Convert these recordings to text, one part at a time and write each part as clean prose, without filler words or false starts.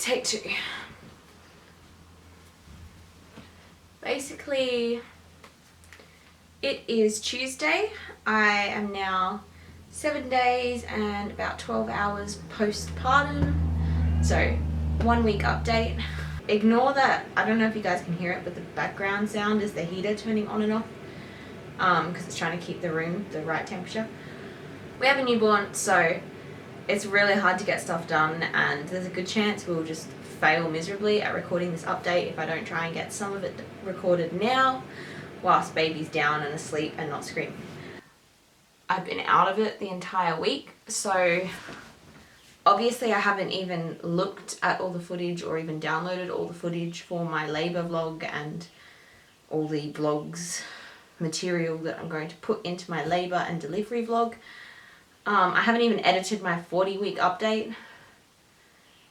Take two. Basically, it is Tuesday. I am now 7 days and about 12 hours postpartum. So, 1 week update. Ignore that, I don't know if you guys can hear it, but the background sound is the heater turning on and off. Because it's trying to keep the room the right temperature. We have a newborn, so it's really hard to get stuff done, and there's a good chance we'll just fail miserably at recording this update if I don't try and get some of it recorded now whilst baby's down and asleep and not screaming. I've been out of it the entire week, so obviously I haven't even looked at all the footage or even downloaded all the footage for my labour vlog and all the vlogs material that I'm going to put into my labour and delivery vlog. I haven't even edited my 40-week update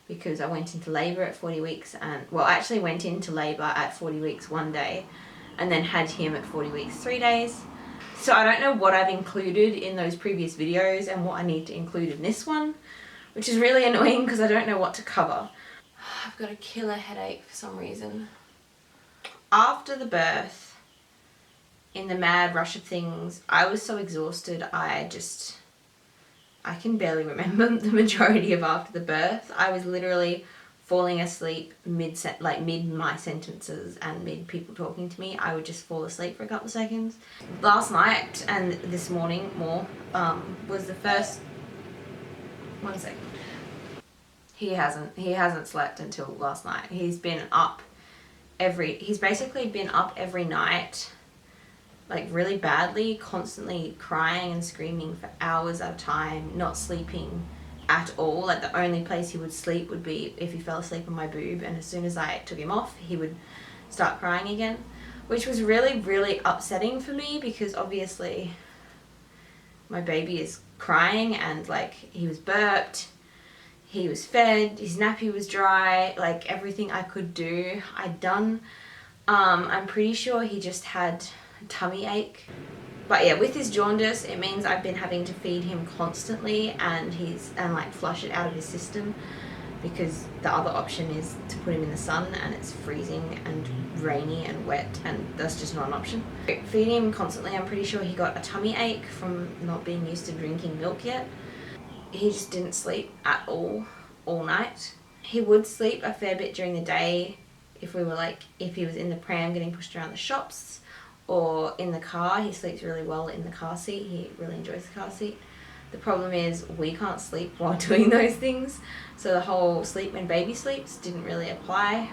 because I went into labour at 40 weeks and, well, I actually went into labour at 40 weeks 1 day and then had him at 40 weeks 3 days. So I don't know what I've included in those previous videos and what I need to include in this one, which is really annoying because I don't know what to cover. I've got a killer headache for some reason. After the birth, in the mad rush of things, I was so exhausted I can barely remember the majority of after the birth. I was literally falling asleep mid my sentences and mid people talking to me. I would just fall asleep for a couple of seconds. Last night and this morning was the first... 1 second. He hasn't slept until last night. He's basically been up every night, like really badly, constantly crying and screaming for hours at a time, not sleeping at all. Like the only place he would sleep would be if he fell asleep on my boob, and as soon as I took him off he would start crying again, which was really, really upsetting for me because obviously my baby is crying and like he was burped, he was fed, his nappy was dry, like everything I could do I'd done. I'm pretty sure he just had tummy ache. But yeah, with his jaundice, it means I've been having to feed him constantly and like flush it out of his system, because the other option is to put him in the sun and it's freezing and rainy and wet, and that's just not an option. Feeding him constantly, I'm pretty sure he got a tummy ache from not being used to drinking milk yet. He just didn't sleep at all night. He would sleep a fair bit during the day if he was in the pram getting pushed around the shops, or in the car. He sleeps really well in the car seat. He really enjoys the car seat. The problem is we can't sleep while doing those things, so the whole sleep when baby sleeps didn't really apply.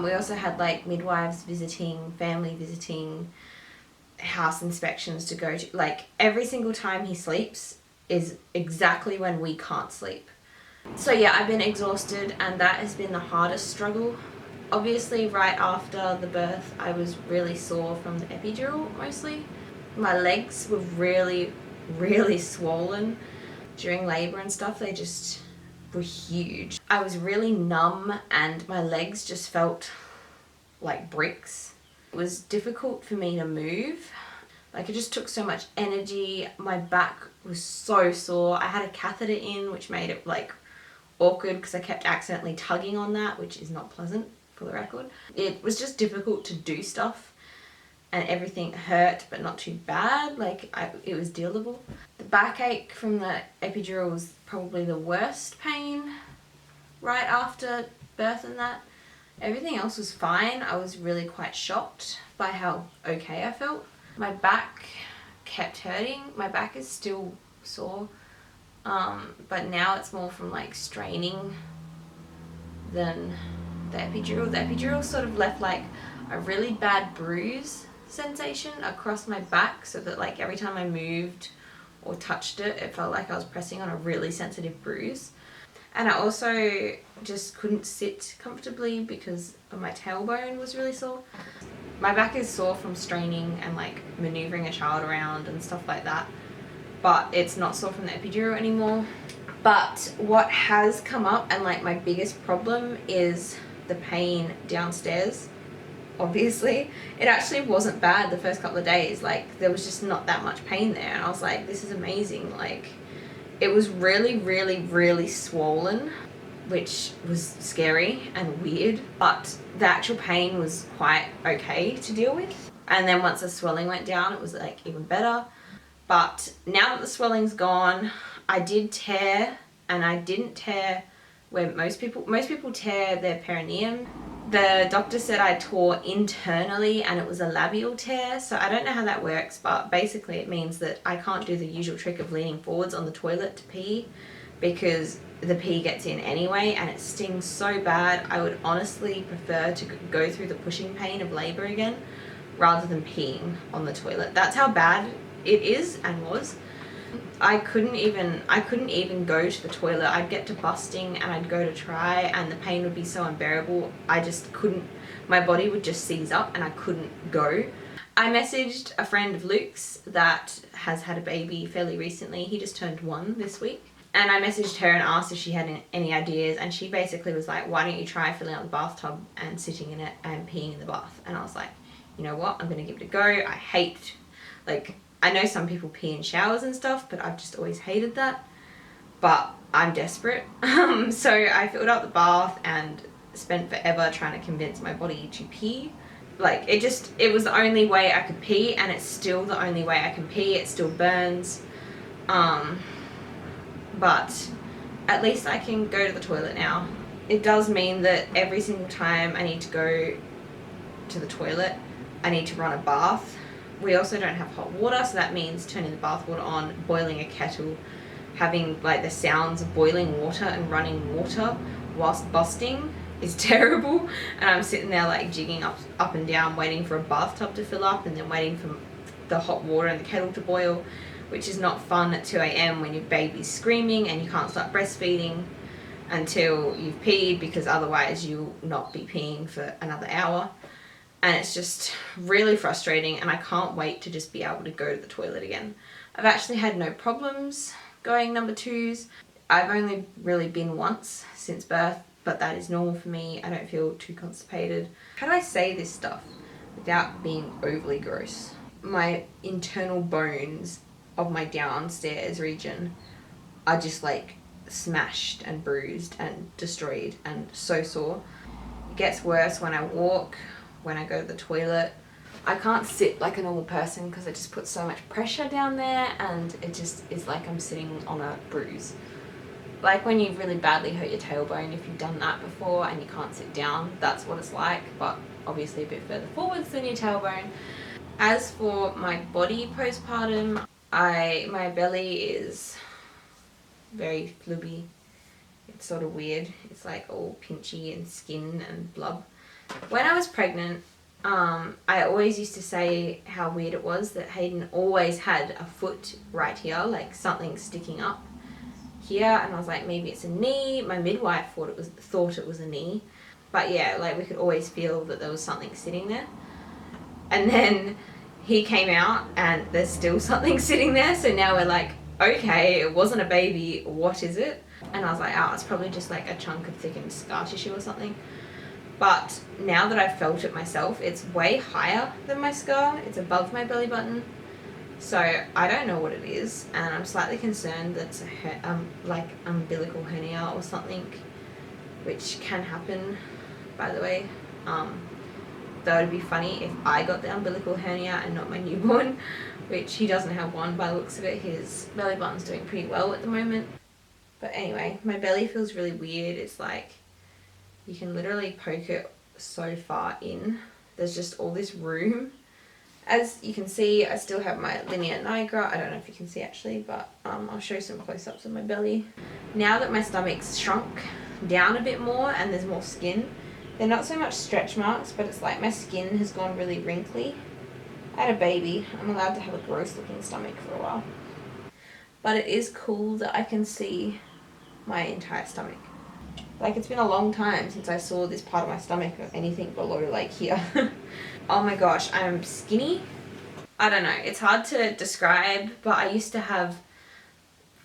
We also had like midwives visiting, family visiting, house inspections to go to. Like every single time he sleeps is exactly when we can't sleep. So yeah, I've been exhausted and that has been the hardest struggle. Obviously, right after the birth, I was really sore from the epidural, mostly. My legs were really, really swollen. During labor and stuff, they just were huge. I was really numb and my legs just felt like bricks. It was difficult for me to move. Like, it just took so much energy. My back was so sore. I had a catheter in, which made it, like, awkward because I kept accidentally tugging on that, which is not pleasant, for the record. It was just difficult to do stuff and everything hurt, but not too bad. Like, it was dealable. The backache from the epidural was probably the worst pain right after birth and that. Everything else was fine. I was really quite shocked by how okay I felt. My back kept hurting. My back is still sore, but now it's more from like straining than the epidural. The epidural sort of left like a really bad bruise sensation across my back, so that like every time I moved or touched it, it felt like I was pressing on a really sensitive bruise. And I also just couldn't sit comfortably because my tailbone was really sore. My back is sore from straining and like maneuvering a child around and stuff like that, but it's not sore from the epidural anymore. But what has come up, and like my biggest problem, is the pain downstairs. Obviously, it actually wasn't bad the first couple of days. Like, there was just not that much pain there, and I was like, this is amazing. Like, it was really, really, really swollen. which was scary and weird, but the actual pain was quite okay to deal with. And then once the swelling went down, it was like even better. But now that the swelling's gone, I did tear, and I didn't tear where most people tear their perineum. The doctor said I tore internally and it was a labial tear, so I don't know how that works, but basically it means that I can't do the usual trick of leaning forwards on the toilet to pee, because the pee gets in anyway and it stings so bad. I would honestly prefer to go through the pushing pain of labor again rather than peeing on the toilet. That's how bad it is and was. I couldn't even go to the toilet. I'd get to busting and I'd go to try, and the pain would be so unbearable. I just couldn't, my body would just seize up and I couldn't go. I messaged a friend of Luke's that has had a baby fairly recently. He just turned 1 this week. And I messaged her and asked if she had any ideas, and she basically was like, why don't you try filling up the bathtub and sitting in it and peeing in the bath? And I was like, you know what, I'm gonna give it a go. I know some people pee in showers and stuff, but I've just always hated that. But I'm desperate. So I filled up the bath and spent forever trying to convince my body to pee. It was the only way I could pee, and it's still the only way I can pee. It still burns. But at least I can go to the toilet now. It does mean that every single time I need to go to the toilet, I need to run a bath. We also don't have hot water, so that means turning the bath water on, boiling a kettle, having like the sounds of boiling water and running water whilst busting is terrible. And I'm sitting there like jigging up and down, waiting for a bathtub to fill up and then waiting for the hot water and the kettle to boil, which is not fun at 2 a.m. when your baby's screaming and you can't start breastfeeding until you've peed, because otherwise you'll not be peeing for another hour. And it's just really frustrating, and I can't wait to just be able to go to the toilet again. I've actually had no problems going number 2s. I've only really been once since birth, but that is normal for me. I don't feel too constipated. How do I say this stuff without being overly gross? My internal bones of my downstairs region are just like smashed and bruised and destroyed and so sore. It gets worse when I walk, when I go to the toilet. I can't sit like a normal person because I just put so much pressure down there, and it just is like I'm sitting on a bruise. Like when you've really badly hurt your tailbone, if you've done that before and you can't sit down, that's what it's like, but obviously a bit further forwards than your tailbone. As for my body postpartum, my belly is very flubby. It's sort of weird. It's like all pinchy and skin and blub. When I was pregnant, I always used to say how weird it was that Hayden always had a foot right here, like something sticking up here, and I was like, maybe it's a knee. My midwife thought it was a knee, but yeah, like we could always feel that there was something sitting there. And then he came out and there's still something sitting there, so now we're like, okay, it wasn't a baby, what is it? And I was like, oh, it's probably just like a chunk of thickened scar tissue or something. But now that I've felt it myself, it's way higher than my scar. It's above my belly button. So I don't know what it is, and I'm slightly concerned that it's like umbilical hernia or something, which can happen, by the way. Though it'd be funny if I got the umbilical hernia and not my newborn, which he doesn't have one by the looks of it. His belly button's doing pretty well at the moment. But anyway, my belly feels really weird. It's like you can literally poke it so far in. There's just all this room. As you can see, I still have my linea nigra. I don't know if you can see actually, but I'll show some close-ups of my belly. Now that my stomach's shrunk down a bit more and there's more skin, they're not so much stretch marks, but it's like my skin has gone really wrinkly. I had a baby. I'm allowed to have a gross looking stomach for a while. But it is cool that I can see my entire stomach. Like, it's been a long time since I saw this part of my stomach or anything below like here. Oh my gosh, I'm skinny. I don't know, it's hard to describe, but I used to have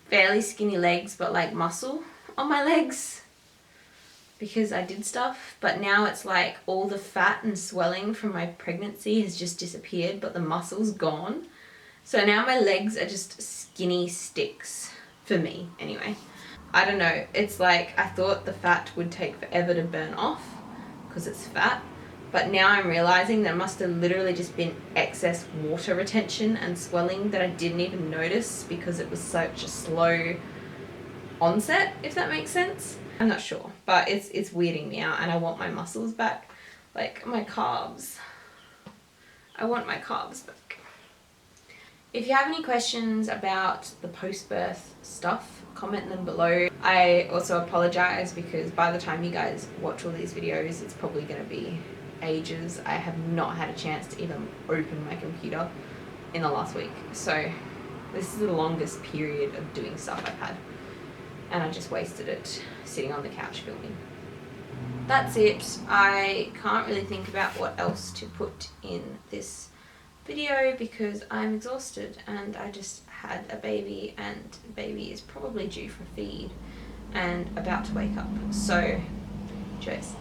fairly skinny legs, but like muscle on my legs because I did stuff. But now it's like all the fat and swelling from my pregnancy has just disappeared, but the muscle's gone. So now my legs are just skinny sticks, for me anyway. I don't know, it's like I thought the fat would take forever to burn off because it's fat, but now I'm realizing there must have literally just been excess water retention and swelling that I didn't even notice because it was such a slow onset, if that makes sense. I'm not sure, but it's weirding me out, and I want my muscles back, like my calves. I want my calves back. If you have any questions about the post-birth stuff, comment them below. I also apologize because by the time you guys watch all these videos, it's probably going to be ages. I have not had a chance to even open my computer in the last week. So this is the longest period of doing stuff I've had. And I just wasted it sitting on the couch filming. That's it. I can't really think about what else to put in this video because I'm exhausted and I just had a baby, and baby is probably due for feed and about to wake up. So, cheers.